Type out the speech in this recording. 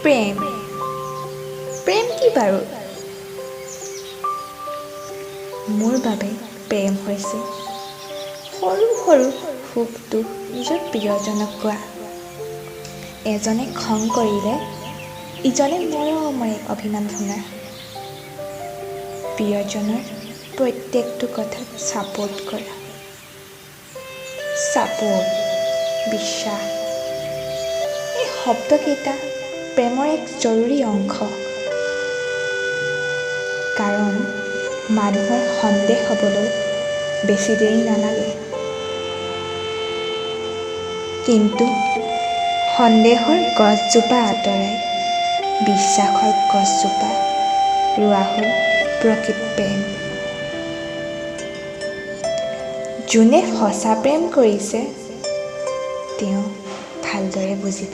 প্ৰেম কি বাৰু? মোৰ বাবে প্ৰেম হৈছে সৰু সৰু সুখ দুখ নিজৰ প্ৰিয়জনক কোৱা। এজনে খং কৰিলে ইজনে মৰমেৰে অভিমান ভঙা। প্ৰিয়জনৰ প্ৰত্যেকটো কথাত ছাপোৰ্ট কৰা। ছাপোৰ্ট, বিশ্বাস, এই শব্দকেইটা প্ৰেমৰ এক জৰুৰী অংশ। কাৰণ মানুহৰ সন্দেহ হ'বলৈ বেছি দেৰি নালাগে। কিন্তু সন্দেহৰ গছজোপা আঁতৰাই বিশ্বাসৰ গছজোপা ৰোৱা হ'ল প্ৰকৃত প্ৰেম। যোনে সঁচা প্ৰেম কৰিছে তেওঁ ভালদৰে বুজিব।